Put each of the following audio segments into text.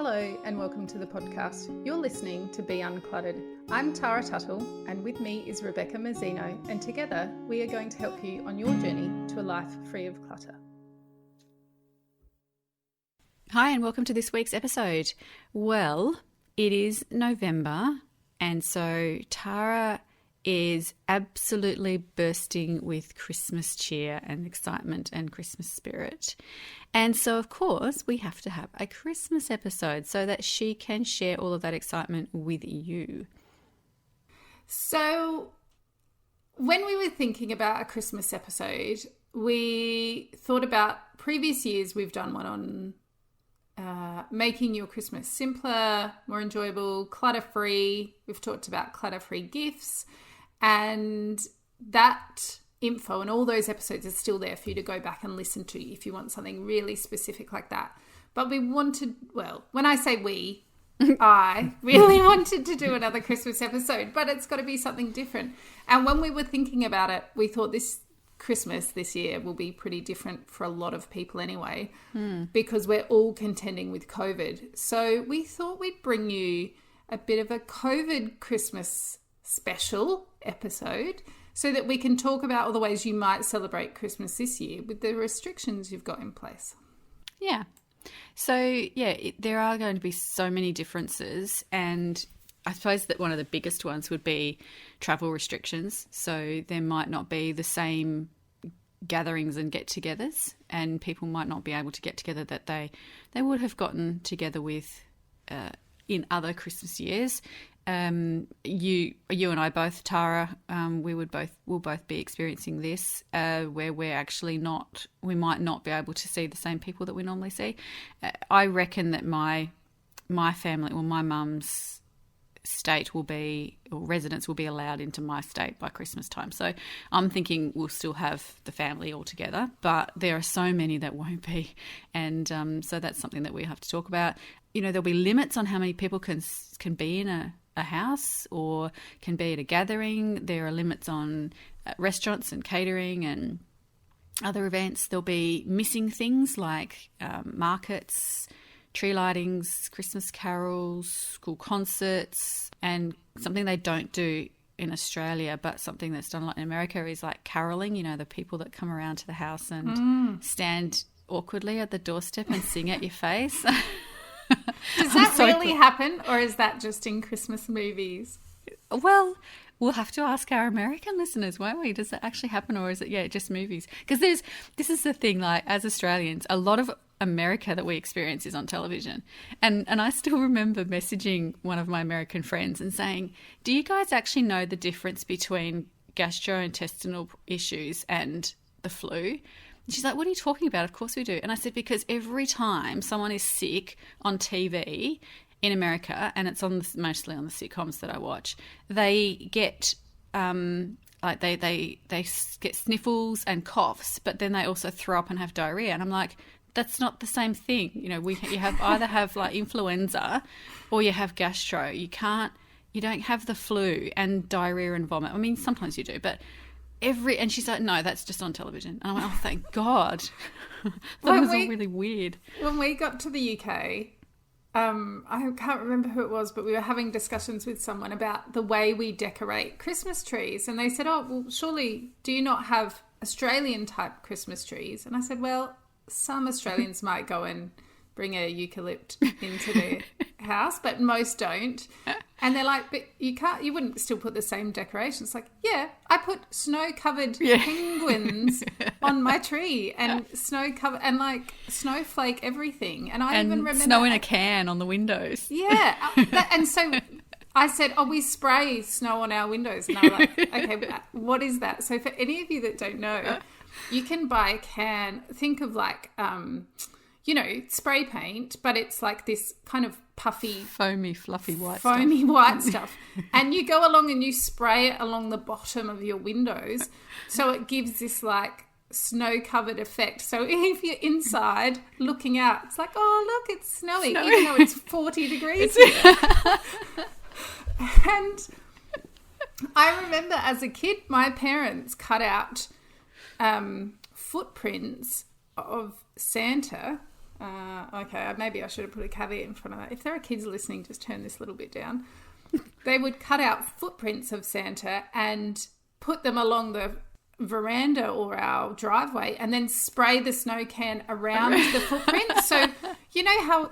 Hello and welcome to the podcast. You're listening to Be Uncluttered. I'm Tara Tuttle and with me is Rebecca Mazzino, and together we are going to help you on your journey to a life free of clutter. Hi and welcome to this week's episode. Well, it is November and so Tara is absolutely bursting with Christmas cheer and excitement and Christmas spirit. And so, of course, we have to have a Christmas episode so that she can share all of that excitement with you. So, when we were thinking about a Christmas episode, we thought about previous years. We've done one on making your Christmas simpler, more enjoyable, clutter-free. We've talked about clutter-free gifts. And that info and all those episodes are still there for you to go back and listen to if you want something really specific like that. But we wanted, well, when I say we, I really wanted to do another Christmas episode, but it's got to be something different. And when we were thinking about it, we thought this Christmas this year will be pretty different for a lot of people anyway, because we're all contending with COVID. So we thought we'd bring you a bit of a COVID Christmas special episode so that we can talk about all the ways you might celebrate Christmas this year with the restrictions you've got in place. Yeah. So, there are going to be so many differences, and I suppose that one of the biggest ones would be travel restrictions. So there might not be the same gatherings and get-togethers, and people might not be able to get together that they would have gotten together with in other Christmas years. You and I both, Tara, we'll both be experiencing this, where we might not be able to see the same people that we normally see. I reckon that my family, or my mum's state residents will be allowed into my state by Christmas time. So I'm thinking we'll still have the family all together, but there are so many that won't be. And so that's something that we have to talk about. You know, there'll be limits on how many people can be in a house or can be at a gathering. There are limits on restaurants and catering and other events. There'll be missing things like markets, tree lightings, Christmas carols, school concerts, and something they don't do in Australia, but something that's done a lot in America is like caroling, you know, the people that come around to the house and stand awkwardly at the doorstep and sing at your face. Does that really happen, or is that just in Christmas movies? Well, we'll have to ask our American listeners, won't we? Does that actually happen, or is it, just movies? Because this is the thing, like, as Australians, a lot of America that we experience is on television. And I still remember messaging one of my American friends and saying, do you guys actually know the difference between gastrointestinal issues and the flu? She's like, what are you talking about? Of course we do. And I said, because every time someone is sick on TV in America, and it's mostly on the sitcoms that I watch, they get they get sniffles and coughs, but then they also throw up and have diarrhea. And I'm like, that's not the same thing. You know, you either have like influenza or you have gastro. You don't have the flu and diarrhea and vomit. I mean, sometimes you do, but and she's like, no, that's just on television. And I'm like, oh, thank God. That was all really weird. When we got to the UK, I can't remember who it was, but we were having discussions with someone about the way we decorate Christmas trees. And they said, oh, well, surely, do you not have Australian type Christmas trees? And I said, well, some Australians might go and bring a eucalypt into their house, but most don't. And they're like, but you wouldn't still put the same decorations. Like, yeah, I put snow-covered penguins on my tree and snow-covered and like snowflake everything. And I even remember snow in a can on the windows. Yeah. And so I said, oh, we spray snow on our windows. And I'm like, okay, what is that? So for any of you that don't know, you can buy a can, think of like, spray paint, but it's like this kind of puffy, foamy, fluffy white stuff. And you go along and you spray it along the bottom of your windows. So it gives this like snow-covered effect. So if you're inside looking out, it's like, oh, look, it's snowing, even though it's 40 degrees here. And I remember as a kid, my parents cut out footprints of Santa Okay, maybe I should have put a caveat in front of that. If there are kids listening, just turn this little bit down. They would cut out footprints of Santa and put them along the veranda or our driveway and then spray the snow can around the footprints. So you know how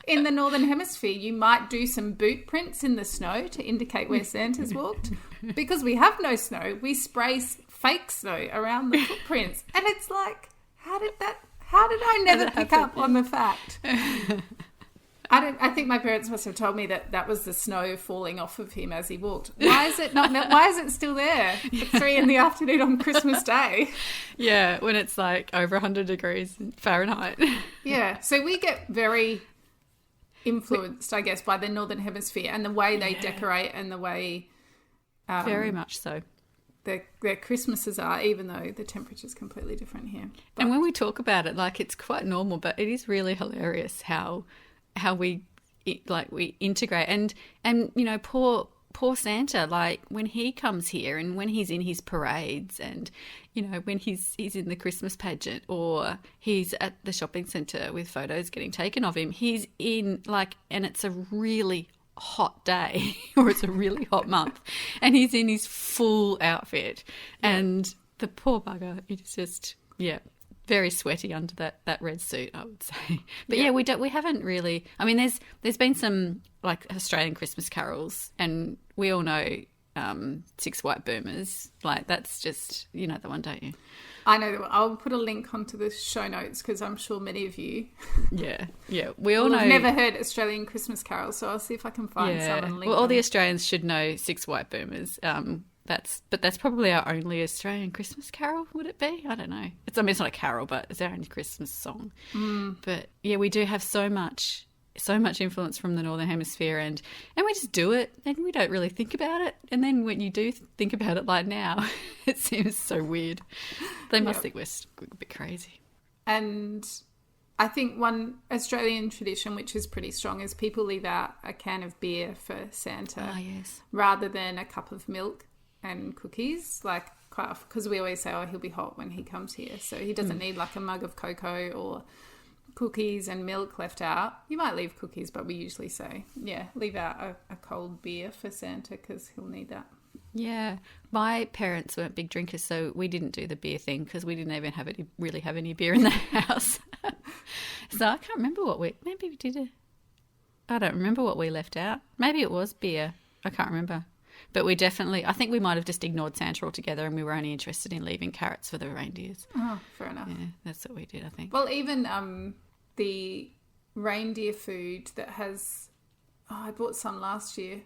in the Northern Hemisphere you might do some boot prints in the snow to indicate where Santa's walked? Because we have no snow, we spray fake snow around the footprints. And it's like, how did I never pick up on the fact? I think my parents must have told me that was the snow falling off of him as he walked. Why is it still there at 3 p.m. on Christmas Day? Yeah, when it's like over 100 degrees Fahrenheit. Yeah, so we get very influenced, I guess, by the Northern Hemisphere and the way they decorate and the way... very much so. Their Christmases are, even though the temperature's completely different here. But, and when we talk about it, like, it's quite normal, but it is really hilarious how we integrate and you know, poor Santa, like when he comes here and when he's in his parades and, you know, when he's in the Christmas pageant or he's at the shopping centre with photos getting taken of him, he's in and it's a really hot day or it's a really hot month and he's in his full outfit and the poor bugger, he's just very sweaty under that red suit, I would say. But we haven't really. I mean, there's been some like Australian Christmas carols, and we all know Six White Boomers. Like, that's just, you know the one, don't you? I know that one. I'll put a link onto the show notes because I'm sure many of you. Yeah, we all know. I've never heard Australian Christmas carols, so I'll see if I can find some and link. Well, all the Australians should know Six White Boomers. That's probably our only Australian Christmas carol, would it be? I don't know. It's not a carol, but it's our only Christmas song. But yeah, we do have so much influence from the Northern Hemisphere, and we just do it, and we don't really think about it. And then when you do think about it, like now, it seems so weird. They must think we're a bit crazy. And I think one Australian tradition, which is pretty strong, is people leave out a can of beer for Santa. Oh, yes. Rather than a cup of milk and cookies, like, quite often, because we always say, he'll be hot when he comes here, so he doesn't need like a mug of cocoa or cookies and milk left out. You might leave cookies, but we usually say, leave out a cold beer for Santa because he'll need that. Yeah, my parents weren't big drinkers, so we didn't do the beer thing because we didn't even really have any beer in the house. So I can't remember maybe we did I don't remember what we left out. Maybe it was beer. I can't remember. But I think we might have just ignored Santa altogether and we were only interested in leaving carrots for the reindeers. Oh, fair enough. Yeah, that's what we did, I think. Well, even the reindeer food that has... I bought some last year.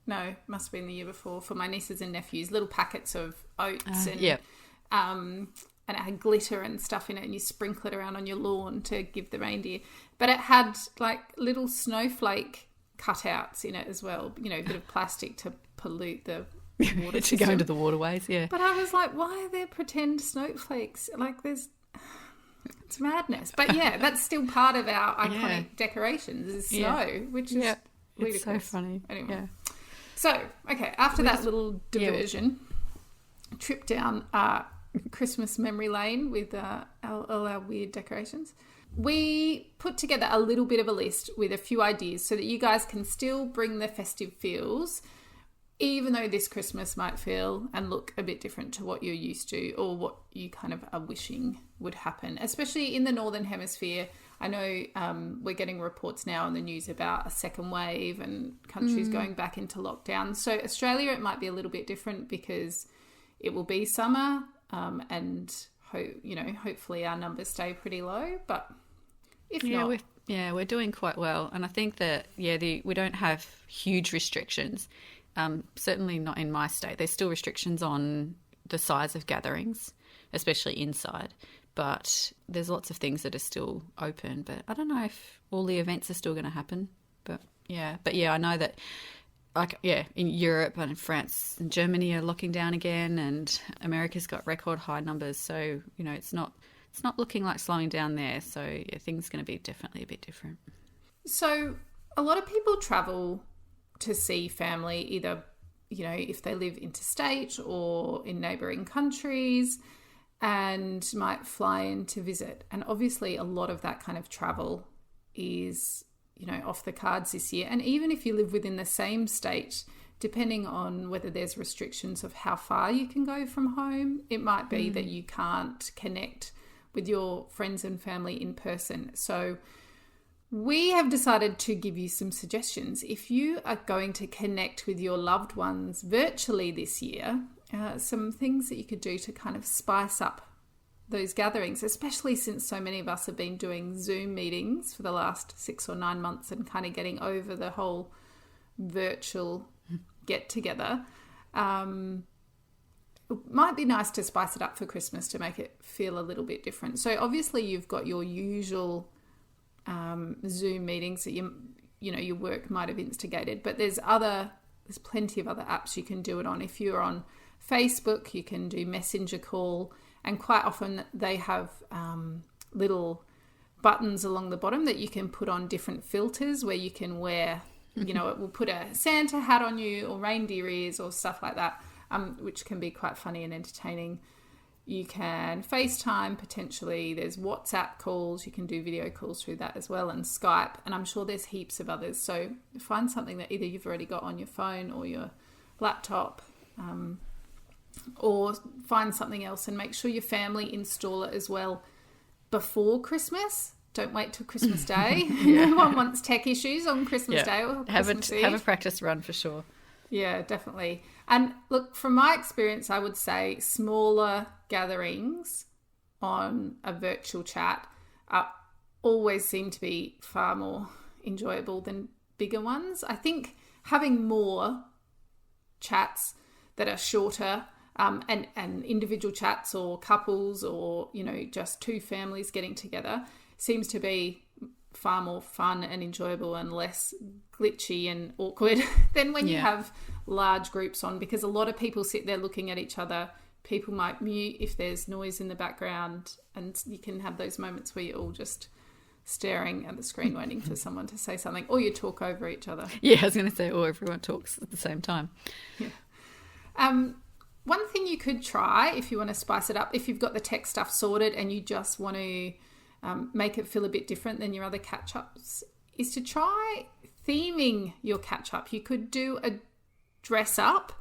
No, must have been the year before, for my nieces and nephews, little packets of oats and it had glitter and stuff in it, and you sprinkle it around on your lawn to give the reindeer. But it had like little snowflake cutouts in it as well, you know, a bit of plastic to pollute the water to go into the waterways, yeah. But I was like, why are there pretend snowflakes? Like, it's madness. But yeah, that's still part of our iconic decorations is snow, which is it's so funny. Anyway. Yeah. So, okay, after that little diversion, trip down Christmas memory lane with all our weird decorations, we put together a little bit of a list with a few ideas so that you guys can still bring the festive feels, even though this Christmas might feel and look a bit different to what you're used to or what you kind of are wishing would happen, especially in the Northern Hemisphere. I know we're getting reports now on the news about a second wave and countries going back into lockdown. So Australia, it might be a little bit different because it will be summer and hopefully our numbers stay pretty low. But if not... we're doing quite well. And I think that, we don't have huge restrictions. Certainly not in my state. There's still restrictions on the size of gatherings, especially inside. But there's lots of things that are still open. But I don't know if all the events are still going to happen. But I know that, in Europe and in France and Germany are locking down again, and America's got record high numbers. So, it's not looking like slowing down there. So, things are going to be definitely a bit different. So, a lot of people travel to see family, either, if they live interstate or in neighbouring countries. and might fly in to visit. And obviously a lot of that kind of travel is, off the cards this year. And even if you live within the same state, depending on whether there's restrictions of how far you can go from home, it might be that you can't connect with your friends and family in person. So we have decided to give you some suggestions. If you are going to connect with your loved ones virtually this year, some things that you could do to kind of spice up those gatherings, especially since so many of us have been doing Zoom meetings for the last 6 or 9 months and kind of getting over the whole virtual get together. It might be nice to spice it up for Christmas to make it feel a little bit different. So obviously you've got your usual Zoom meetings that your work might have instigated, but there's plenty of other apps you can do it on. If you're on Facebook, you can do Messenger call, and quite often they have little buttons along the bottom that you can put on different filters where you can wear, it will put a Santa hat on you or reindeer ears or stuff like that, which can be quite funny and entertaining. You can FaceTime potentially. There's WhatsApp calls. You can do video calls through that as well, and Skype. And I'm sure there's heaps of others. So find something that either you've already got on your phone or your laptop, or find something else and make sure your family install it as well before Christmas. Don't wait till Christmas Day. No one wants tech issues on Christmas Day or Christmas Eve. Have a practice run for sure. Yeah, definitely. And look, from my experience, I would say smaller gatherings on a virtual chat always seem to be far more enjoyable than bigger ones. I think having more chats that are shorter, and individual chats or couples or, just two families getting together seems to be far more fun and enjoyable and less glitchy and awkward than when you have large groups on, because a lot of people sit there looking at each other. People might mute if there's noise in the background, and you can have those moments where you're all just staring at the screen waiting for someone to say something, or you talk over each other. Yeah, I was going to say, or everyone talks at the same time. Yeah. One thing you could try if you want to spice it up, if you've got the tech stuff sorted and you just want to make it feel a bit different than your other catch-ups, is to try theming your catch-up. You could do a dress up.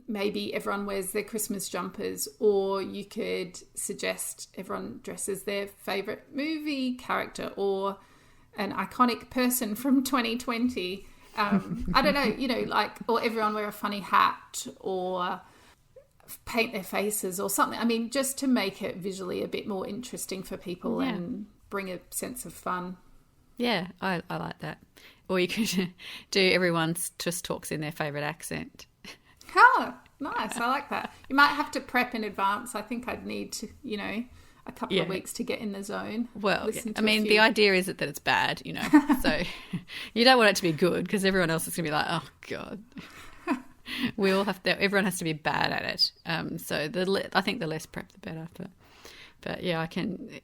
Maybe everyone wears their Christmas jumpers, or you could suggest everyone dresses their favourite movie character or an iconic person from 2020. I don't know, or everyone wear a funny hat or paint their faces or something. I mean, just to make it visually a bit more interesting for people and bring a sense of fun. Yeah, I like that. Or you could do everyone just talks in their favourite accent. Oh, nice. I like that. You might have to prep in advance. I think I'd need to, a couple of weeks to get in the zone. Well, I mean, the idea is that it's bad, so you don't want it to be good because everyone else is going to be like, oh, God. Everyone has to be bad at it. So I think the less prep, the better. But yeah, I can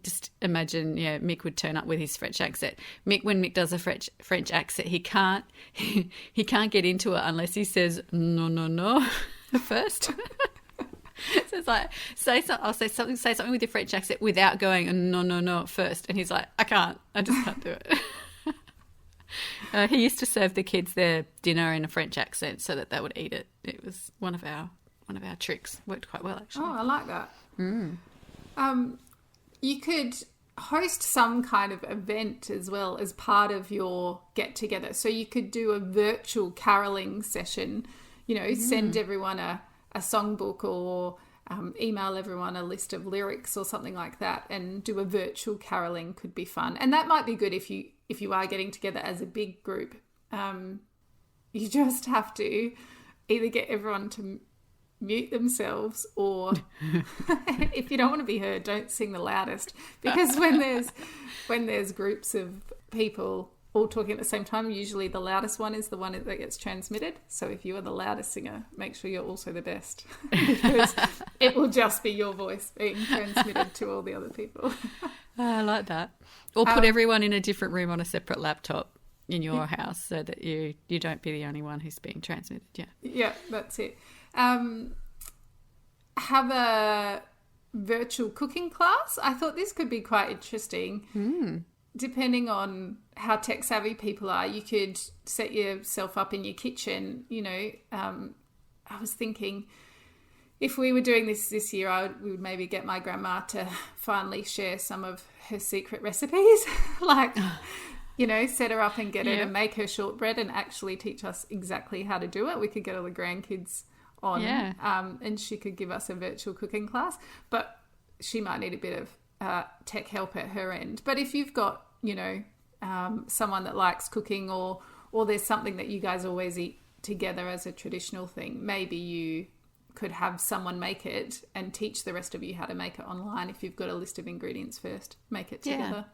just imagine. Yeah, Mick would turn up with his French accent. When Mick does a French accent, he can't get into it unless he says no first. So it's like say something with your French accent without going no first, and he's like, I just can't do it. He used to serve the kids their dinner in a French accent so that they would eat it. It was one of our tricks. Worked quite well, actually. Oh, I like that. You could host some kind of event as well as part of your get together. So you could do a virtual caroling session. Send everyone a songbook or email everyone a list of lyrics or something like that, and do a virtual caroling could be fun. And that might be good if you are getting together as a big group. You just have to either get everyone to mute themselves, or if you don't want to be heard, don't sing the loudest, because when there's groups of people all talking at the same time, usually the loudest one is the one that gets transmitted. So if you are the loudest singer, make sure you're also the best, because it will just be your voice being transmitted to all the other people. I like that. Or put everyone in a different room on a separate laptop in your house so that you don't be the only one who's being transmitted. Yeah, that's it. have a virtual cooking class. I thought this could be quite interesting. Depending on how tech savvy people are, you could set yourself up in your kitchen. You know, I was thinking if we were doing this year, we would maybe get my grandma to finally share some of her secret recipes. Like, you know, set her up and get her to make her shortbread and actually teach us exactly how to do it. We could get all the grandkids on, and she could give us a virtual cooking class. But she might need a bit of tech help at her end. But if you've got, you know, someone that likes cooking, or there's something that you guys always eat together as a traditional thing, maybe you could have someone make it and teach the rest of you how to make it online. If you've got a list of ingredients first, make it together.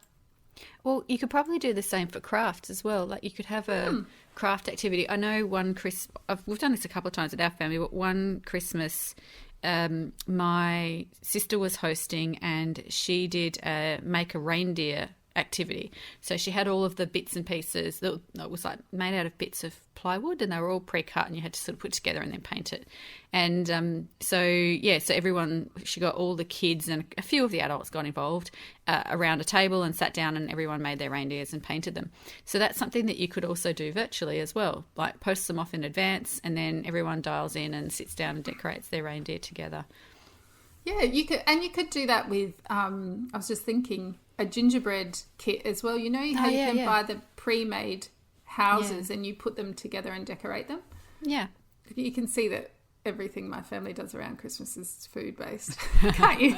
Well, you could probably do the same for crafts as well. Like, you could have a craft activity. I know we've done this a couple of times at our family, but one Christmas, my sister was hosting and she did make a reindeer activity. So she had all of the bits and pieces that it was like made out of bits of plywood, and they were all pre-cut, and you had to sort of put together and then paint it. And so everyone, she got all the kids and a few of the adults got involved around a table and sat down, and everyone made their reindeers and painted them. So that's something that you could also do virtually as well, like post them off in advance, and then everyone dials in and sits down and decorates their reindeer together. Yeah, you could do that with I was just thinking, a gingerbread kit as well. You know how you can buy the pre-made houses and you put them together and decorate them? Yeah. You can see that everything my family does around Christmas is food-based, can't you?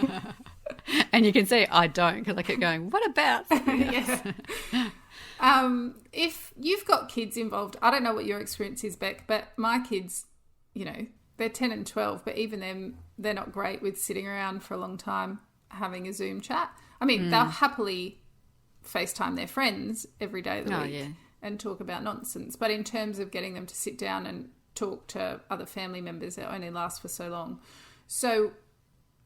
And you can see I don't, because I keep going, what about? If you've got kids involved, I don't know what your experience is, Beck, but my kids, you know, they're 10 and 12, but even them, they're not great with sitting around for a long time having a Zoom chat. I mean, they'll happily FaceTime their friends every day of the week and talk about nonsense. But in terms of getting them to sit down and talk to other family members, it only lasts for so long. So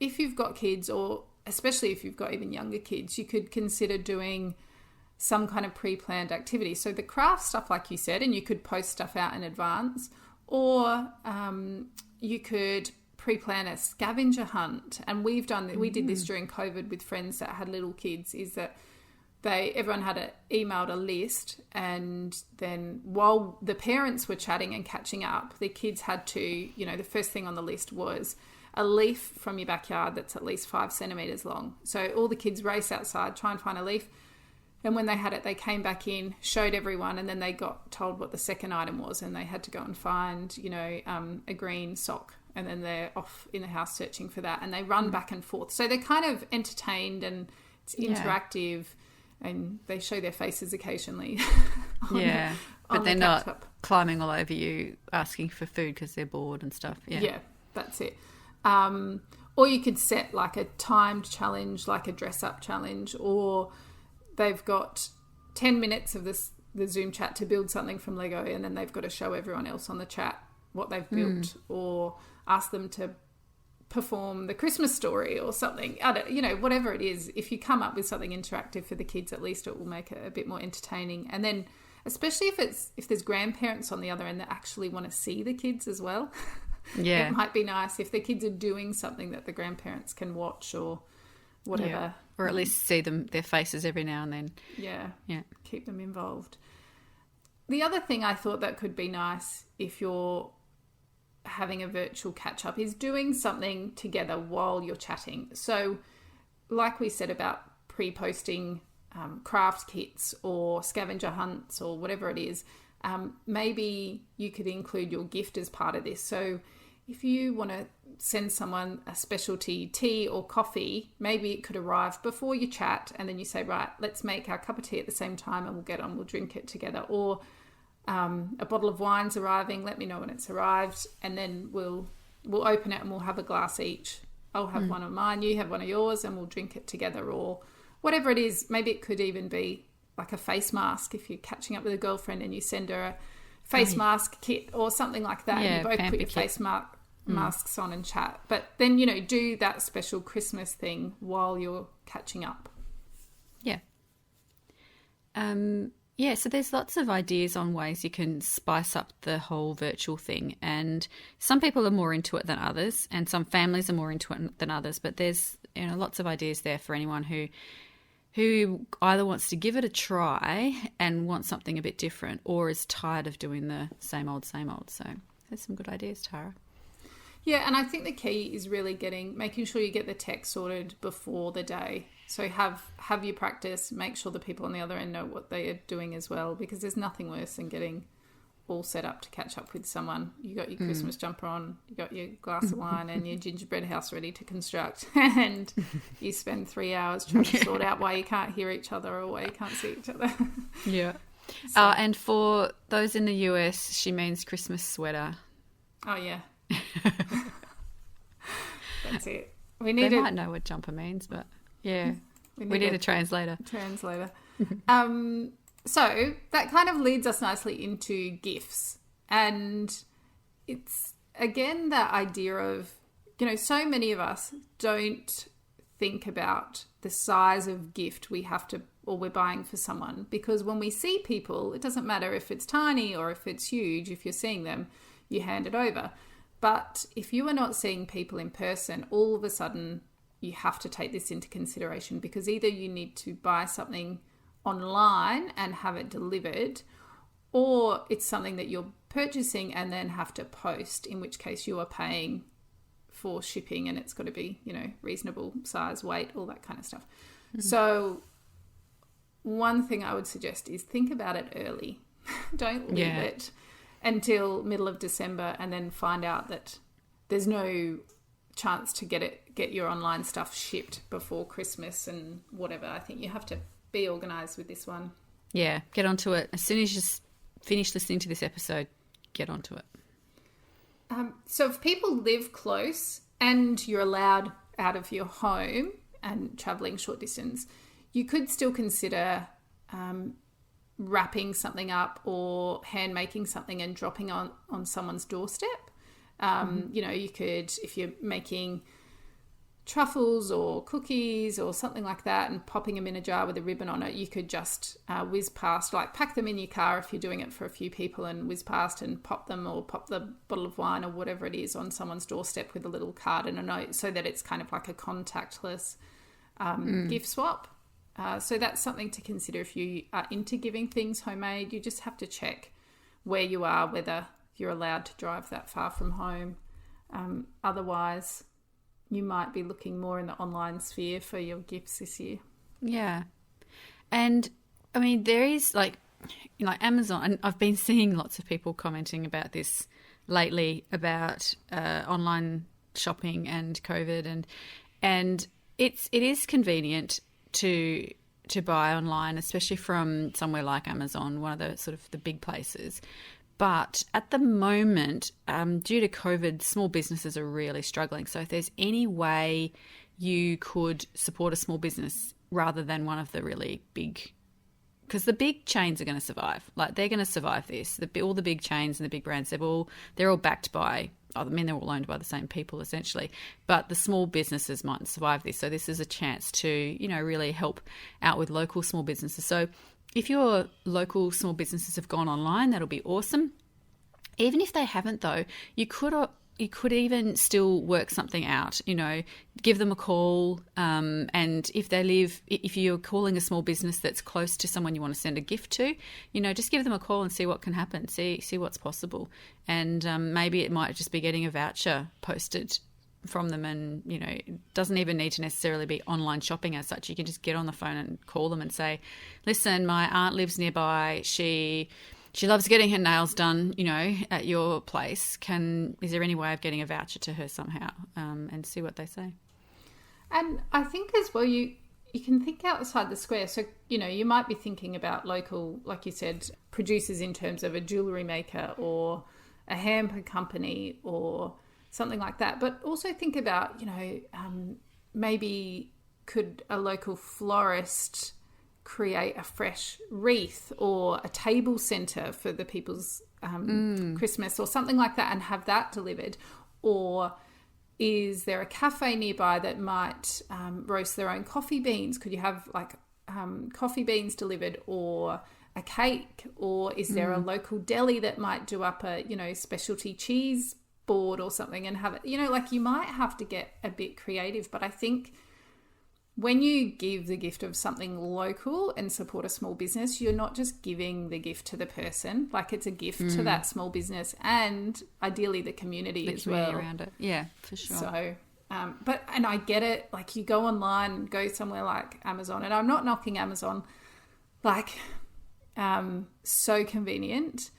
if you've got kids, or especially if you've got even younger kids, you could consider doing some kind of pre-planned activity. So the craft stuff, like you said, and you could post stuff out in advance, or you could pre-plan a scavenger hunt. And we did this during COVID with friends that had little kids, is that everyone had emailed a list, and then while the parents were chatting and catching up, the kids had to, you know, the first thing on the list was a leaf from your backyard that's at least 5 centimetres long. So all the kids race outside, try and find a leaf. And when they had it, they came back in, showed everyone, and then they got told what the second item was, and they had to go and find, you know, a green sock. And then they're off in the house searching for that, and they run back and forth. So they're kind of entertained, and it's interactive, and they show their faces occasionally. But they're not climbing all over you asking for food because they're bored and stuff. Yeah, that's it. Or you could set like a timed challenge, like a dress-up challenge, or they've got 10 minutes of the Zoom chat to build something from Lego, and then they've got to show everyone else on the chat what they've built, or ask them to perform the Christmas story or something. Whatever it is, if you come up with something interactive for the kids, at least it will make it a bit more entertaining. And then especially if there's grandparents on the other end that actually want to see the kids as well. It might be nice if the kids are doing something that the grandparents can watch or whatever. Or at least see their faces every now and then. Yeah. Keep them involved. The other thing I thought that could be nice if you're having a virtual catch-up is doing something together while you're chatting. So like we said about pre-posting craft kits or scavenger hunts or whatever it is, maybe you could include your gift as part of this. So if you want to send someone a specialty tea or coffee, maybe it could arrive before you chat, and then you say, right, let's make our cup of tea at the same time and we'll drink it together. Or a bottle of wine's arriving, let me know when it's arrived, and then we'll open it and we'll have a glass each. I'll have one of mine, you have one of yours, and we'll drink it together. Or whatever it is, maybe it could even be like a face mask if you're catching up with a girlfriend and you send her a face mask kit or something like that, and you both put your face masks on and chat. But then, do that special Christmas thing while you're catching up. Yeah. Yeah, so there's lots of ideas on ways you can spice up the whole virtual thing. And some people are more into it than others, and some families are more into it than others. But there's, lots of ideas there for anyone who either wants to give it a try and wants something a bit different, or is tired of doing the same old, same old. So there's some good ideas, Tara. Yeah, and I think the key is really making sure you get the tech sorted before the day. So have your practice, make sure the people on the other end know what they are doing as well, because there's nothing worse than getting all set up to catch up with someone. You got your Christmas jumper on, you got your glass of wine and your gingerbread house ready to construct, and you spend 3 hours trying to sort out why you can't hear each other or why you can't see each other. Yeah. So. And for those in the US, she means Christmas sweater. Oh, yeah. That's it. They might know what jumper means, but yeah, we need a translator. So that kind of leads us nicely into gifts, and it's again that idea of, so many of us don't think about the size of gift we have to, or we're buying for someone, because when we see people, it doesn't matter if it's tiny or if it's huge. If you're seeing them, you hand it over. But if you are not seeing people in person, all of a sudden you have to take this into consideration, because either you need to buy something online and have it delivered, or it's something that you're purchasing and then have to post, in which case you are paying for shipping, and it's got to be, reasonable size, weight, all that kind of stuff. Mm-hmm. So one thing I would suggest is think about it early. Don't leave it until middle of December and then find out that there's no chance to get your online stuff shipped before Christmas and whatever. I think you have to be organised with this one. Yeah, get onto it. As soon as you finish listening to this episode, get onto it. So if people live close and you're allowed out of your home and travelling short distance, you could still consider wrapping something up or hand making something and dropping on someone's doorstep. You could, if you're making truffles or cookies or something like that and popping them in a jar with a ribbon on it, you could just whiz past, like pack them in your car if you're doing it for a few people, and whiz past and pop them, or pop the bottle of wine or whatever it is on someone's doorstep with a little card and a note, so that it's kind of like a contactless gift swap. So that's something to consider if you are into giving things homemade. You just have to check where you are, whether you're allowed to drive that far from home. Otherwise, you might be looking more in the online sphere for your gifts this year. Yeah. And, I mean, there is, like Amazon, and I've been seeing lots of people commenting about this lately, about online shopping and COVID, and it is convenient to buy online, especially from somewhere like Amazon, one of the sort of the big places. But at the moment, due to COVID, small businesses are really struggling. So if there's any way you could support a small business rather than one of the really big, because the big chains are going to survive. Like, they're going to survive this. All the big chains and the big brands, they're all backed by, they're all owned by the same people essentially. But the small businesses mightn't survive this. So this is a chance to, really help out with local small businesses. So if your local small businesses have gone online, that'll be awesome. Even if they haven't, though, you could even still work something out, give them a call. And if you're calling a small business that's close to someone you want to send a gift to, just give them a call and see what can happen, see what's possible. And maybe it might just be getting a voucher posted from them, and it doesn't even need to necessarily be online shopping as such. You can just get on the phone and call them and say, listen, my aunt lives nearby, she loves getting her nails done, at your place. Is there any way of getting a voucher to her somehow? And see what they say. And I think as well, you can think outside the square. So, you might be thinking about local, like you said, producers in terms of a jewellery maker or a hamper company or something like that. But also think about, maybe could a local florist create a fresh wreath or a table centre for the people's Christmas or something like that, and have that delivered? Or is there a cafe nearby that might roast their own coffee beans? Could you have coffee beans delivered, or a cake, or is there a local deli that might do up a, specialty cheese board or something and have it, like you might have to get a bit creative. But I think when you give the gift of something local and support a small business, you're not just giving the gift to the person, like it's a gift to that small business and ideally the community as well. Around it. Yeah, for sure. So, and I get it, like you go online, go somewhere like Amazon, and I'm not knocking Amazon, like so convenient,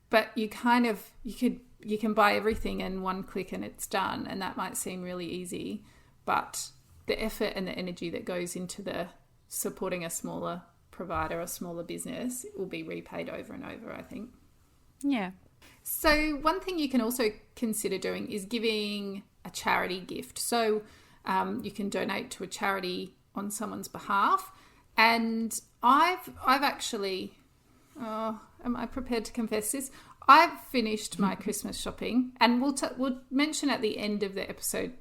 but you can buy everything in one click and it's done, and that might seem really easy, but the effort and the energy that goes into the supporting a smaller provider, a smaller business, will be repaid over and over, I think. Yeah. So one thing you can also consider doing is giving a charity gift. So you can donate to a charity on someone's behalf. And I've actually, am I prepared to confess this? I've finished my Christmas shopping, and we'll mention at the end of the episode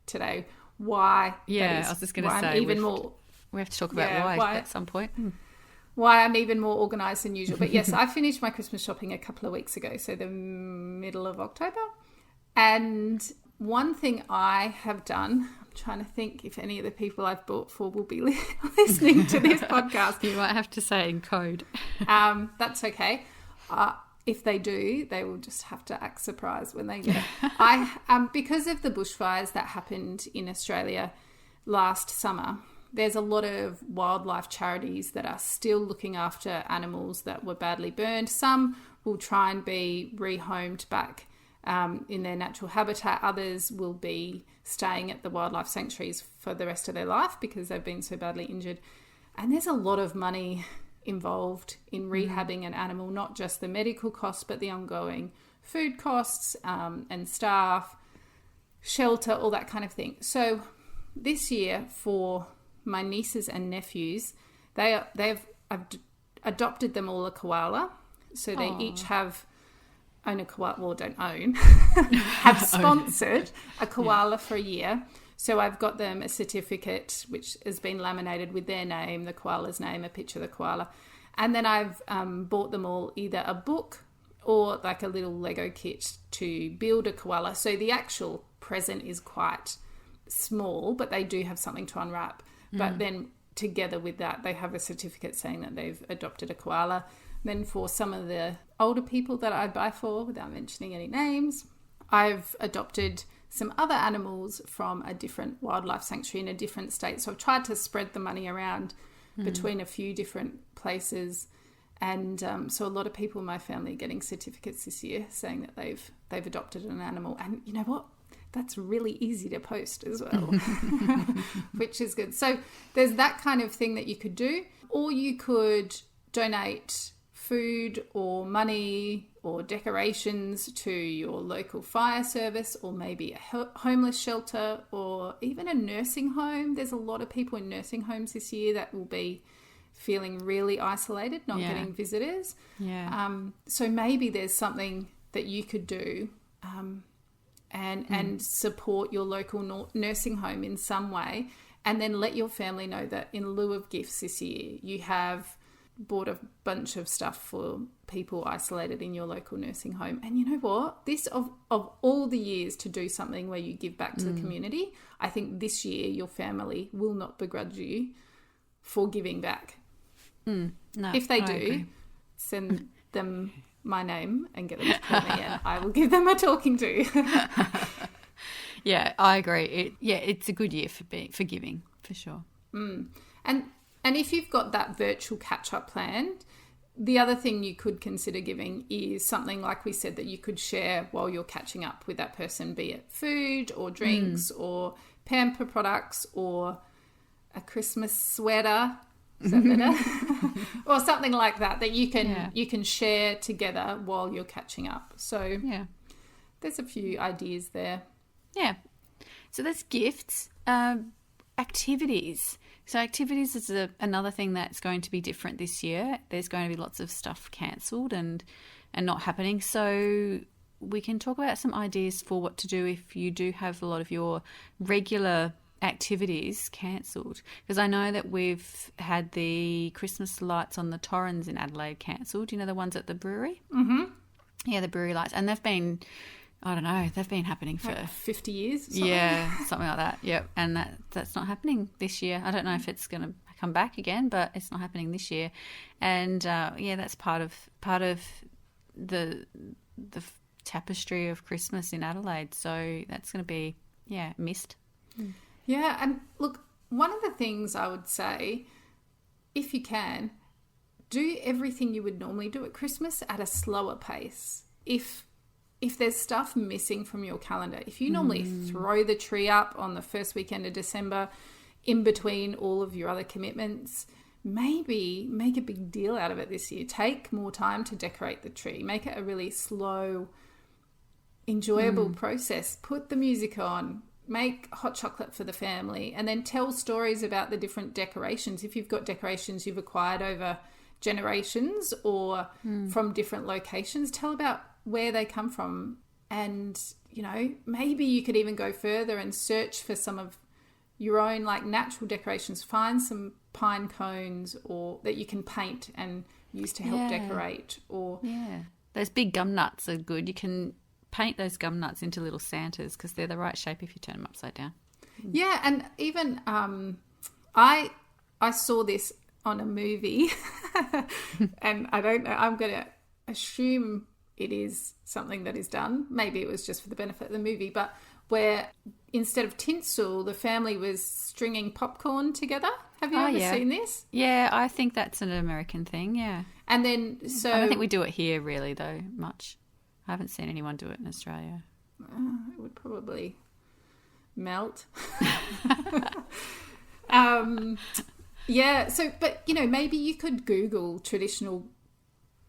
today why. Yeah, I was just going to say, we have to talk about why at some point. Why I'm even more organised than usual. But yes, I finished my Christmas shopping a couple of weeks ago, so the middle of October. And one thing I have done, I'm trying to think if any of the people I've bought for will be listening to this podcast. You might have to say it in code. That's okay. If they do, they will just have to act surprised when they get it. Because of the bushfires that happened in Australia last summer, there's a lot of wildlife charities that are still looking after animals that were badly burned. Some will try and be rehomed back in their natural habitat. Others will be staying at the wildlife sanctuaries for the rest of their life because they've been so badly injured. And there's a lot of money involved in rehabbing an animal, not just the medical costs, but the ongoing food costs and staff, shelter, all that kind of thing. So this year, for my nieces and nephews, they've adopted them all a koala. So they each own a koala, well, don't own, have sponsored a koala for a year. So I've got them a certificate which has been laminated with their name, the koala's name, a picture of the koala. And then I've bought them all either a book or like a little Lego kit to build a koala. So the actual present is quite small, but they do have something to unwrap. But then together with that, they have a certificate saying that they've adopted a koala. Then for some of the older people that I buy for, without mentioning any names, I've adopted some other animals from a different wildlife sanctuary in a different state. So I've tried to spread the money around between a few different places. And so a lot of people in my family are getting certificates this year saying that they've adopted an animal. And you know what? That's really easy to post as well, which is good. So there's that kind of thing that you could do. Or you could donate food or money or decorations to your local fire service, or maybe a homeless shelter, or even a nursing home. There's a lot of people in nursing homes this year that will be feeling really isolated, not getting visitors. So maybe there's something that you could do and support your local nursing home in some way, and then let your family know that in lieu of gifts this year, you have bought a bunch of stuff for people isolated in your local nursing home. And you know what? This of all the years to do something where you give back to the community, I think this year your family will not begrudge you for giving back. No, if they do, agree. Send them my name and get them to call me, and I will give them a talking to. Yeah, I agree. It's a good year for giving, for sure. And if you've got that virtual catch-up plan, the other thing you could consider giving is something like we said that you could share while you're catching up with that person, be it food or drinks or pamper products or a Christmas sweater. Is that better? Or something like that you can share together while you're catching up. So there's a few ideas there. Yeah. So there's gifts, activities. So activities is another thing that's going to be different this year. There's going to be lots of stuff cancelled and not happening. So we can talk about some ideas for what to do if you do have a lot of your regular activities cancelled, because I know that we've had the Christmas lights on the Torrens in Adelaide cancelled. You know, the ones at the brewery? Mm-hmm. Yeah, the brewery lights. And they've been, I don't know, they've been happening for... Like 50 years or something? Yeah, something like that. Yep. And that's not happening this year. I don't know if it's going to come back again, but it's not happening this year. And that's part of the tapestry of Christmas in Adelaide. So that's going to be missed. Yeah, and look, one of the things I would say, if you can, do everything you would normally do at Christmas at a slower pace. If there's stuff missing from your calendar, if you normally throw the tree up on the first weekend of December in between all of your other commitments, maybe make a big deal out of it this year. Take more time to decorate the tree. Make it a really slow, enjoyable process. Put the music on. Make hot chocolate for the family, and then tell stories about the different decorations. If you've got decorations you've acquired over generations or from different locations, tell about where they come from. And, you know, maybe you could even go further and search for some of your own like natural decorations. Find some pine cones or that you can paint and use to help decorate. Or those big gum nuts are good. You can paint those gum nuts into little Santas because they're the right shape if you turn them upside down. Yeah, and even I saw this on a movie and I don't know, I'm going to assume it is something that is done. Maybe it was just for the benefit of the movie, but where instead of tinsel, the family was stringing popcorn together. Have you ever seen this? Yeah, I think that's an American thing, yeah. And then I don't think we do it here really, though, much. I haven't seen anyone do it in Australia. It would probably melt. So, but, you know, maybe you could Google traditional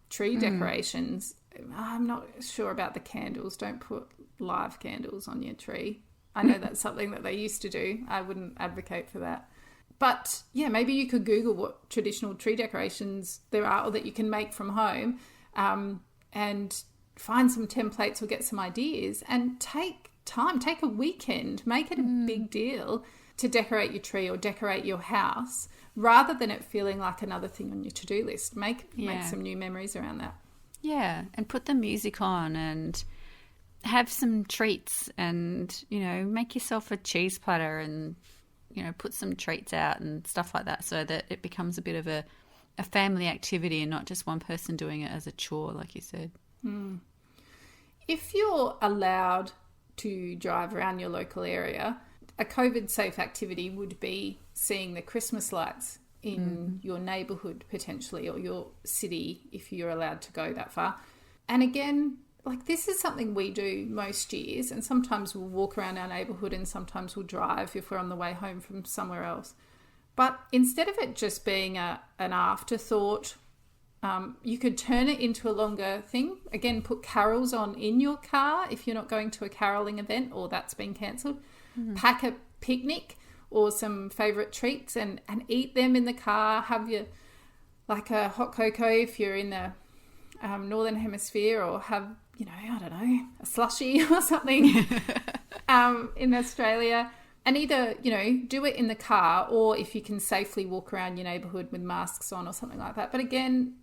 tree decorations. I'm not sure about the candles. Don't put live candles on your tree. I know that's something that they used to do. I wouldn't advocate for that. But, yeah, maybe you could Google what traditional tree decorations there are or that you can make from home and find some templates or get some ideas and take time, take a weekend, make it a big deal to decorate your tree or decorate your house rather than it feeling like another thing on your to-do list. Make some new memories around that. Yeah, and put the music on and have some treats and, you know, make yourself a cheese platter and, you know, put some treats out and stuff like that so that it becomes a bit of a family activity and not just one person doing it as a chore, like you said. If you're allowed to drive around your local area, a COVID-safe activity would be seeing the Christmas lights in your neighbourhood potentially, or your city if you're allowed to go that far. And again, like this is something we do most years, and sometimes we'll walk around our neighbourhood and sometimes we'll drive if we're on the way home from somewhere else. But instead of it just being an afterthought, you could turn it into a longer thing. Again, put carols on in your car if you're not going to a caroling event or that's been cancelled. Pack a picnic or some favourite treats and eat them in the car. Have your like a hot cocoa if you're in the Northern Hemisphere, or have, you know, I don't know, a slushie or something in Australia. And either, you know, do it in the car or if you can safely walk around your neighbourhood with masks on or something like that. But again,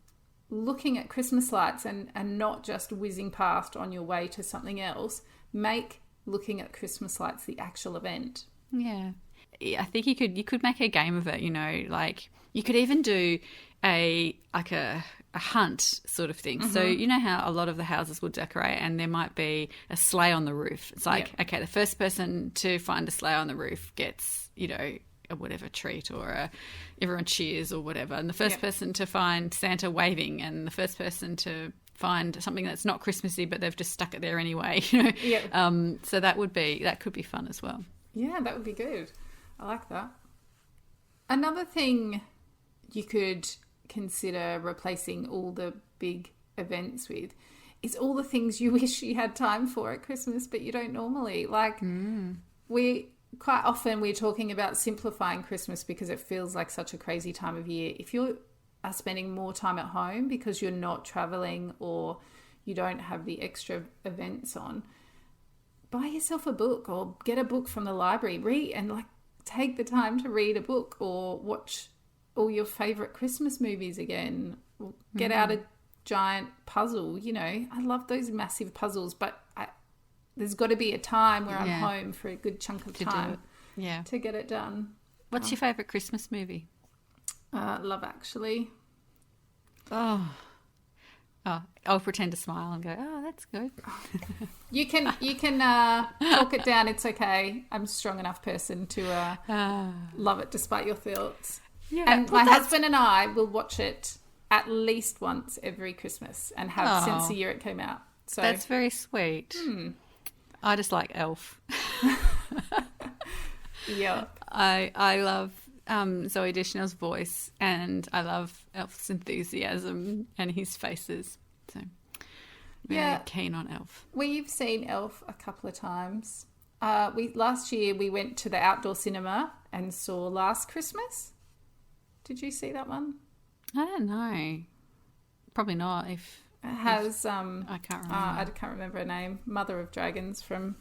looking at Christmas lights and not just whizzing past on your way to something else, make looking at Christmas lights the actual event. Yeah. I think you could make a game of it, you know, like you could even do a hunt sort of thing. So you know how a lot of the houses will decorate and there might be a sleigh on the roof. It's like, okay, the first person to find a sleigh on the roof gets, you know, a whatever treat, or everyone cheers or whatever. And the first person to find Santa waving, and the first person to find something that's not Christmassy but they've just stuck it there anyway, you know. So that could be fun as well. Yeah, that would be good. I like that. Another thing you could consider replacing all the big events with is all the things you wish you had time for at Christmas but you don't normally. Like we're talking about simplifying Christmas because it feels like such a crazy time of year. If you are spending more time at home because you're not traveling or you don't have the extra events on, buy yourself a book or get a book from the library, read and like take the time to read a book or watch all your favourite Christmas movies again. Or get out a giant puzzle, you know. I love those massive puzzles, but there's got to be a time where I'm home for a good chunk of time to get it done. What's your favourite Christmas movie? Love Actually. Oh, I'll pretend to smile and go, oh, that's good. You can talk it down. It's okay. I'm a strong enough person to love it despite your thoughts. Yeah, and my husband and I will watch it at least once every Christmas and have since the year it came out. So that's very sweet. I just like Elf. Yeah. I love Zooey Deschanel's voice, and I love Elf's enthusiasm and his faces. So very keen on Elf. We've seen Elf a couple of times. Last year we went to the outdoor cinema and saw Last Christmas. Did you see that one? I don't know. Probably not. It has I can't remember. I can't remember her name. Mother of Dragons from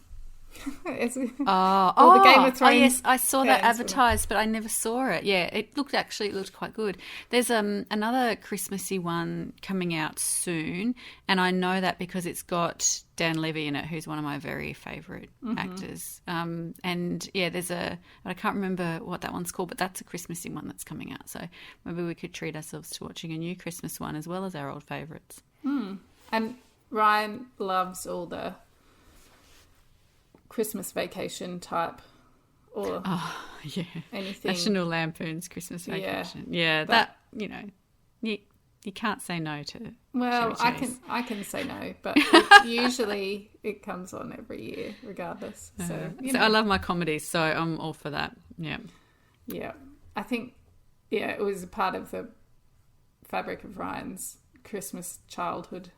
the Game of Thrones. Oh yes, I saw that advertised, but I never saw it. Yeah, it looked quite good. There's another Christmassy one coming out soon, and I know that because it's got Dan Levy in it, who's one of my very favourite actors. And yeah, I can't remember what that one's called, but that's a Christmassy one that's coming out. So maybe we could treat ourselves to watching a new Christmas one as well as our old favourites. And Ryan loves all the Christmas Vacation type or anything. National Lampoon's Christmas Vacation. Yeah, that, you know, you can't say no to. Well, I can say no, but usually it comes on every year regardless. So I love my comedies, so I'm all for that. Yeah. Yeah. I think it was a part of the fabric of Ryan's Christmas childhood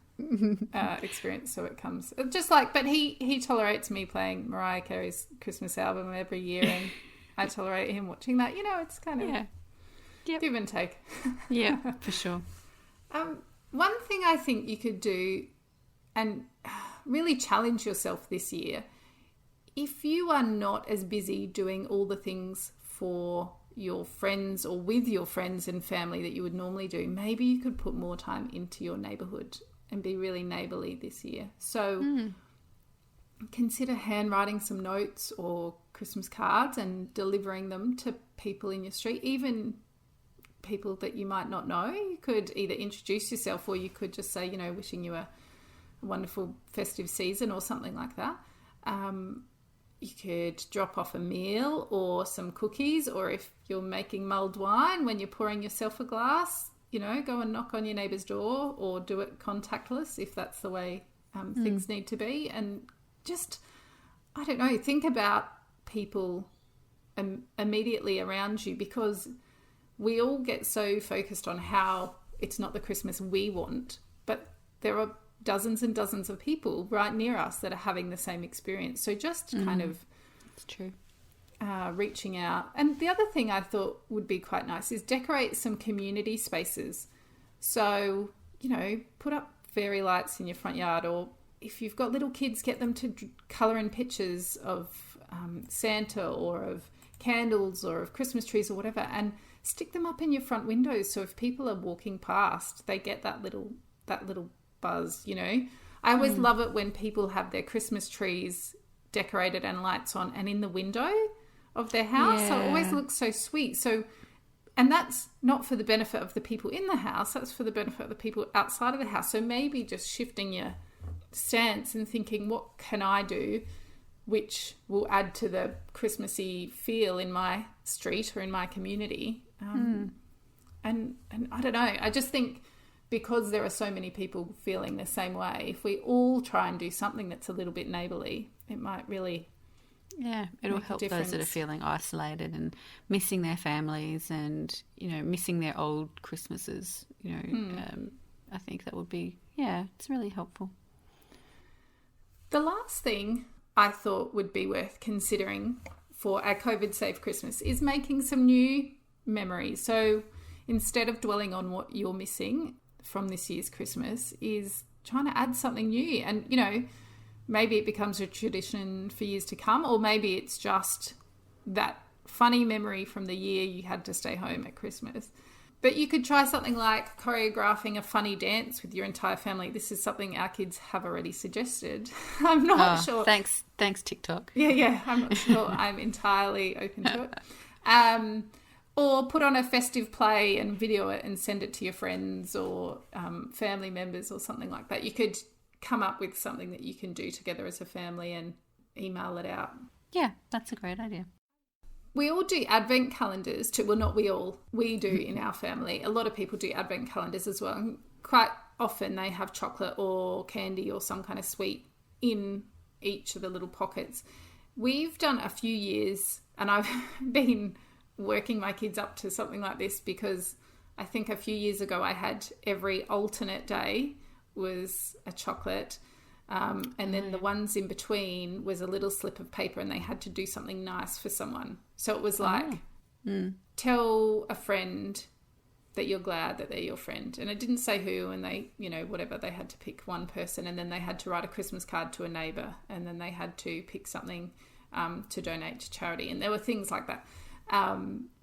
experience, so it comes just like, but he tolerates me playing Mariah Carey's Christmas album every year, and I tolerate him watching that. You know, it's kind of give and take. Yeah, for sure. One thing I think you could do and really challenge yourself this year, if you are not as busy doing all the things for your friends or with your friends and family that you would normally do, maybe you could put more time into your neighbourhood and be really neighbourly this year. So consider handwriting some notes or Christmas cards and delivering them to people in your street, even people that you might not know. You could either introduce yourself, or you could just say, you know, wishing you a wonderful festive season or something like that. You could drop off a meal or some cookies, or if you're making mulled wine, when you're pouring yourself a glass, you know, go and knock on your neighbour's door, or do it contactless if that's the way things need to be. And just, I don't know, think about people immediately around you, because we all get so focused on how it's not the Christmas we want, but there are dozens and dozens of people right near us that are having the same experience. So just kind of it's true. Reaching out. And the other thing I thought would be quite nice is decorate some community spaces. So, you know, put up fairy lights in your front yard, or if you've got little kids, get them to colour in pictures of Santa or of candles or of Christmas trees or whatever, and stick them up in your front windows. So if people are walking past, they get that little buzz, you know. I always love it when people have their Christmas trees decorated and lights on and in the window of their house. So it always looks so sweet. So, and that's not for the benefit of the people in the house, that's for the benefit of the people outside of the house. So maybe just shifting your stance and thinking, what can I do which will add to the Christmassy feel in my street or in my community? And I don't know, I just think because there are so many people feeling the same way, if we all try and do something that's a little bit neighbourly, it might really it'll help those that are feeling isolated and missing their families and, you know, missing their old Christmases, you know. I think that would be, it's really helpful. The last thing I thought would be worth considering for our COVID-safe Christmas is making some new memories. So instead of dwelling on what you're missing from this year's Christmas, is trying to add something new. And, you know, maybe it becomes a tradition for years to come, or maybe it's just that funny memory from the year you had to stay home at Christmas. But you could try something like choreographing a funny dance with your entire family. This is something our kids have already suggested. I'm not sure. Thanks, TikTok. Yeah. I'm not sure I'm entirely open to it. Or put on a festive play and video it and send it to your friends or family members or something like that. You could come up with something that you can do together as a family and email it out. Yeah, that's a great idea. We all do advent calendars too. Well, not we all. We do in our family. A lot of people do advent calendars as well. And quite often they have chocolate or candy or some kind of sweet in each of the little pockets. We've done a few years, and I've been working my kids up to something like this because I think a few years ago I had every alternate day was a chocolate. And then the ones in between was a little slip of paper and they had to do something nice for someone. So it was like, tell a friend that you're glad that they're your friend. And it didn't say who, and they, whatever, they had to pick one person, and then they had to write a Christmas card to a neighbour, and then they had to pick something to donate to charity. And there were things like that.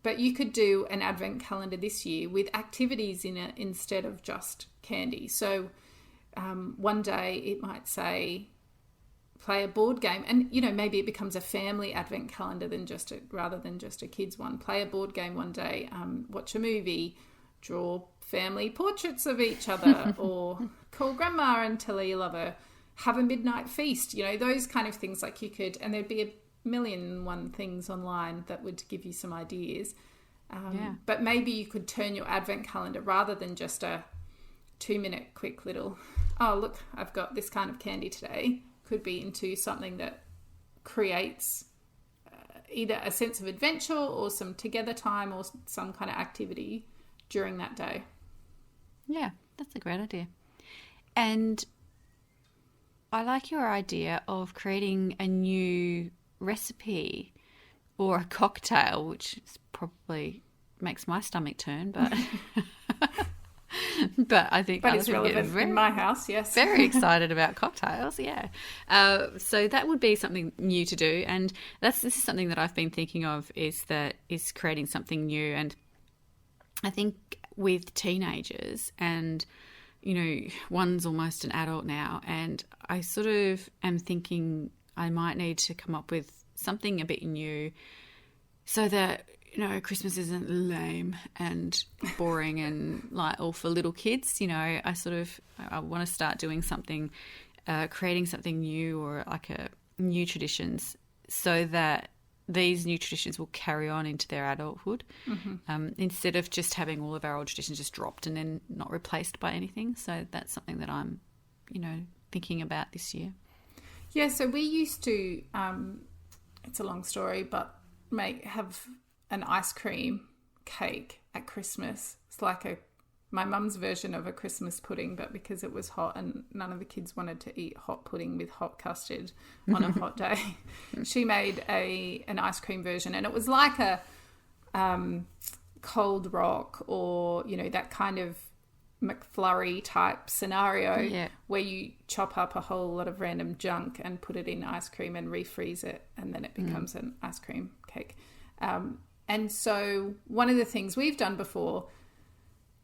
But you could do an advent calendar this year with activities in it instead of just candy. So one day it might say play a board game, and maybe it becomes a family advent calendar rather than just a kids one. Play a board game one day, watch a movie, draw family portraits of each other, or call grandma and tell her you love her, have a midnight feast, those kind of things. Like you could, and there'd be a million and one things online that would give you some ideas. But maybe you could turn your advent calendar, rather than just a 2-minute quick little, oh look, I've got this kind of candy today, could be into something that creates either a sense of adventure or some together time or some kind of activity during that day. Yeah, that's a great idea. And I like your idea of creating a new recipe or a cocktail, which probably makes my stomach turn, but but I think it's relevant in my house. Yes, very excited about cocktails. Yeah, so that would be something new to do, and this is something that I've been thinking of is creating something new. And I think with teenagers, and one's almost an adult now, and I sort of am thinking I might need to come up with something a bit new so that Christmas isn't lame and boring and like all for little kids. I want to start doing something, creating something new, or like new traditions, so that these new traditions will carry on into their adulthood, instead of just having all of our old traditions just dropped and then not replaced by anything. So that's something that I'm, thinking about this year. Yeah, so we used to, it's a long story, but have an ice cream cake at Christmas. It's like my mum's version of a Christmas pudding, but because it was hot and none of the kids wanted to eat hot pudding with hot custard on a hot day, she made an ice cream version, and it was like a Cold Rock or that kind of McFlurry type scenario, where you chop up a whole lot of random junk and put it in ice cream and refreeze it, and then it becomes an ice cream cake. And so one of the things we've done before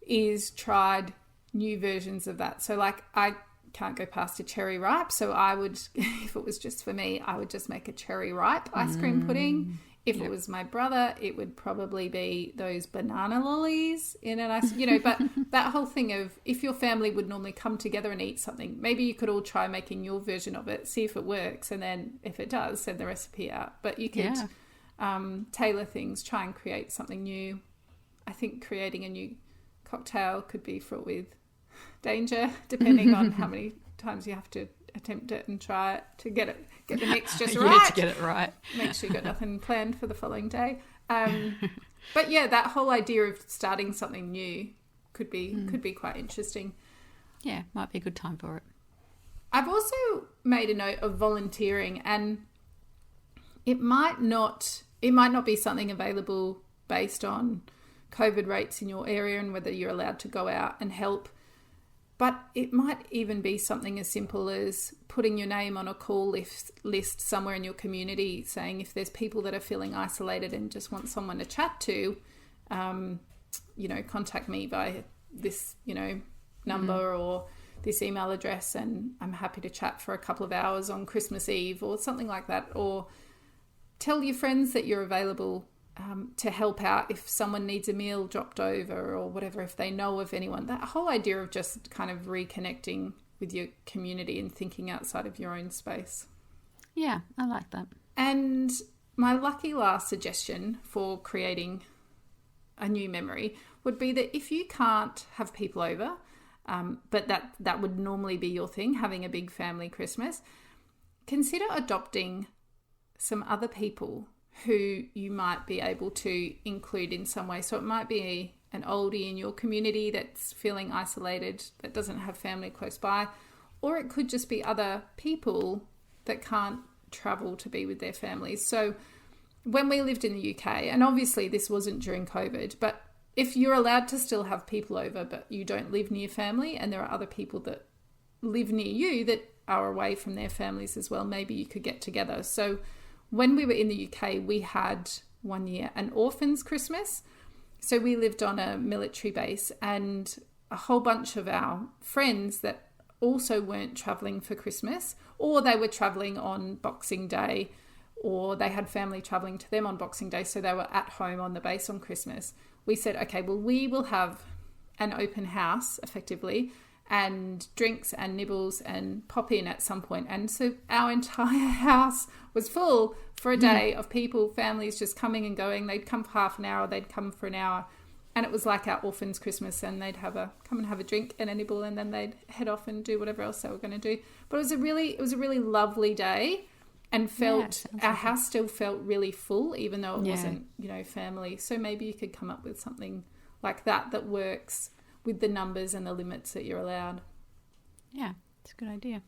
is tried new versions of that. So like I can't go past a cherry ripe, so I would, if it was just for me, I would just make a cherry ripe ice cream pudding. If it was my brother, it would probably be those banana lollies in an ice, but that whole thing of if your family would normally come together and eat something, maybe you could all try making your version of it, see if it works, and then if it does, send the recipe out. But you could tailor things, try and create something new. I think creating a new cocktail could be fraught with danger, depending on how many times you have to attempt it and try it to get the mix just right. To get it right. Make sure you got nothing planned for the following day. But yeah, that whole idea of starting something new could be quite interesting. Yeah, might be a good time for it. I've also made a note of volunteering, and it might not be something available based on COVID rates in your area and whether you're allowed to go out and help. But it might even be something as simple as putting your name on a call list somewhere in your community, saying if there's people that are feeling isolated and just want someone to chat to, contact me by this, number or this email address, and I'm happy to chat for a couple of hours on Christmas Eve or something like that. Or tell your friends that you're available to help out if someone needs a meal dropped over or whatever, if they know of anyone. That whole idea of just kind of reconnecting with your community and thinking outside of your own space. Yeah, I like that. And my lucky last suggestion for creating a new memory would be that if you can't have people over, but that would normally be your thing, having a big family Christmas, consider adopting some other people who you might be able to include in some way. So it might be an oldie in your community that's feeling isolated, that doesn't have family close by, or it could just be other people that can't travel to be with their families. So when we lived in the UK, and obviously this wasn't during COVID, but if you're allowed to still have people over, but you don't live near family, and there are other people that live near you that are away from their families as well, maybe you could get together. So when we were in the UK, we had one year an orphans Christmas. So we lived on a military base, and a whole bunch of our friends that also weren't traveling for Christmas, or they were traveling on Boxing Day, or they had family traveling to them on Boxing Day, so they were at home on the base on Christmas. We said, okay, well, we will have an open house effectively, and drinks and nibbles and pop in at some point. And so our entire house was full for a day of people, families just coming and going. They'd come for half an hour, they'd come for an hour. And it was like our orphans Christmas, and they'd come and have a drink and a nibble, and then they'd head off and do whatever else they were going to do. But it was a really lovely day, and our house still felt really full, even though it wasn't, family. So maybe you could come up with something like that works with the numbers and the limits that you're allowed. Yeah, it's a good idea.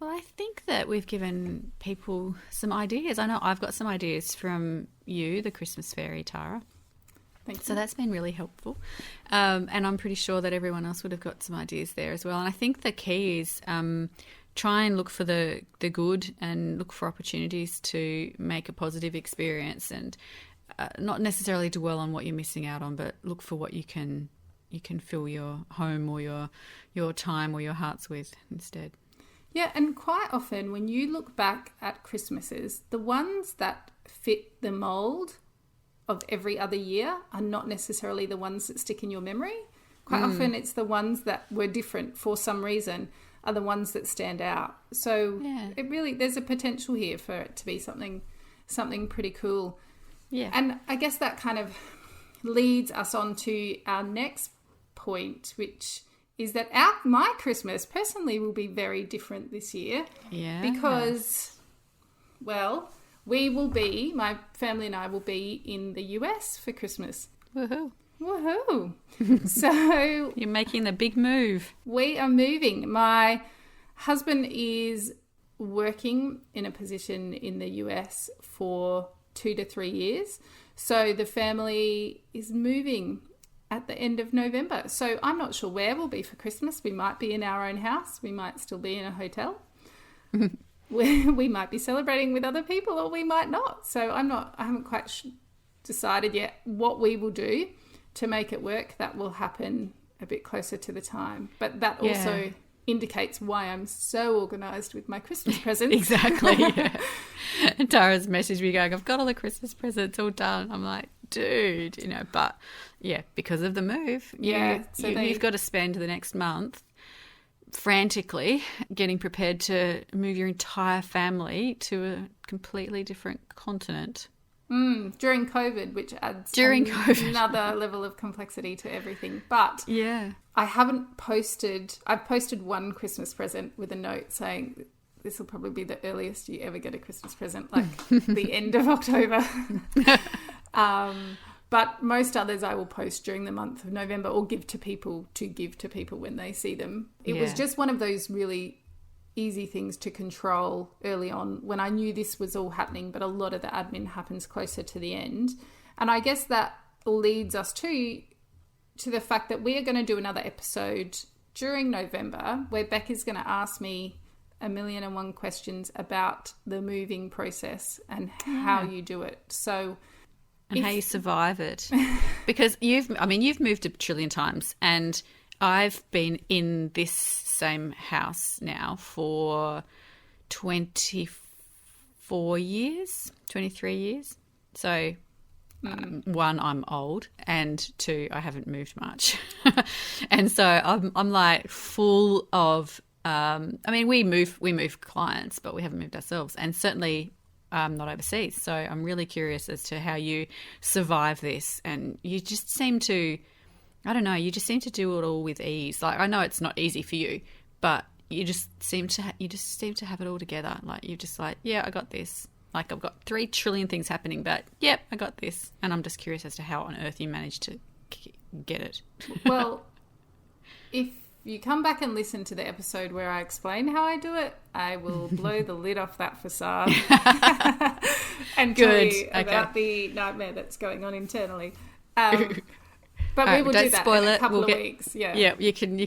Well, I think that we've given people some ideas. I know I've got some ideas from you, the Christmas Fairy, Tara. Thank you. So that's been really helpful. And I'm pretty sure that everyone else would have got some ideas there as well. And I think the key is try and look for the good, and look for opportunities to make a positive experience, and not necessarily dwell on what you're missing out on, but look for what you can fill your home or your time or your hearts with instead. Yeah, and quite often when you look back at Christmases, the ones that fit the mould of every other year are not necessarily the ones that stick in your memory. Quite often it's the ones that were different for some reason are the ones that stand out. So there's a potential here for it to be something pretty cool. Yeah. And I guess that kind of leads us on to our next point, which is that my Christmas personally will be very different this year. Yeah. Because, well, my family and I will be in the US for Christmas. Woohoo. Woohoo. So you're making the big move. We are moving. My husband is working in a position in the US for 2 to 3 years. So the family is moving at the end of November. So I'm not sure where we'll be for Christmas. We might be in our own house. We might still be in a hotel. We might be celebrating with other people, or we might not. So I haven't quite decided yet what we will do to make it work. That will happen a bit closer to the time. But that also indicates why I'm so organised with my Christmas presents. Exactly, yeah. And Tara's messaged me going, I've got all the Christmas presents all done. I'm like, dude, but yeah, because of the move. Yeah. You've got to spend the next month frantically getting prepared to move your entire family to a completely different continent. During COVID, which adds another level of complexity to everything. But yeah, I've posted one Christmas present with a note saying this will probably be the earliest you ever get a Christmas present, like the end of October. But most others I will post during the month of November, or give to people when they see them. It was just one of those really easy things to control early on when I knew this was all happening, but a lot of the admin happens closer to the end. And I guess that leads us to the fact that we are going to do another episode during November where Becca's going to ask me 1,000,001 questions about the moving process and how you do it. So, and how you survive it. Because you've moved a trillion times, and I've been in this same house now for 24 years, 23 years. So, one, I'm old, and two, I haven't moved much. And so I'm like full of, we move clients, but we haven't moved ourselves, and certainly not overseas. So I'm really curious as to how you survive this. And you just seem to, I don't know, you just seem to do it all with ease. Like, I know it's not easy for you, but you just seem to have it all together. Like, you're just like, yeah, I got this. Like, I've got 3 trillion things happening, but yep, I got this. And I'm just curious as to how on earth you managed to get it. Well, if you come back and listen to the episode where I explain how I do it, I will blow the lid off that facade and tell you about the nightmare that's going on internally. But we will do that in a couple of weeks. Yeah, you can.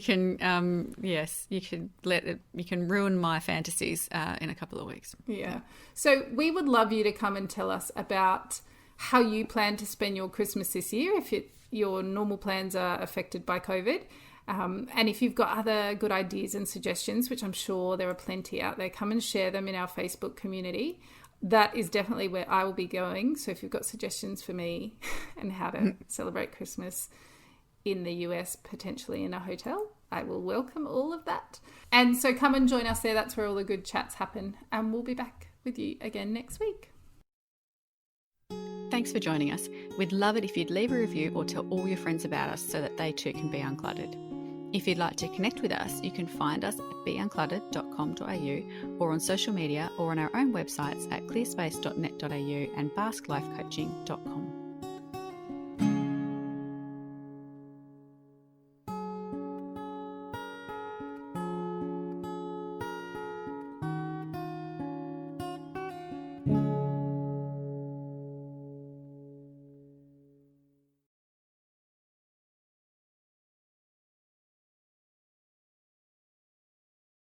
Yes, you can let it. You can ruin my fantasies in a couple of weeks. Yeah. So we would love you to come and tell us about how you plan to spend your Christmas this year, if your normal plans are affected by COVID. And if you've got other good ideas and suggestions, which I'm sure there are plenty out there, come and share them in our Facebook community. That is definitely where I will be going. So if you've got suggestions for me and how to celebrate Christmas in the US, potentially in a hotel, I will welcome all of that. And so come and join us there. That's where all the good chats happen. And we'll be back with you again next week. Thanks for joining us. We'd love it if you'd leave a review or tell all your friends about us so that they too can be uncluttered. If you'd like to connect with us, you can find us at beuncluttered.com.au or on social media or on our own websites at clearspace.net.au and basklifecoaching.com.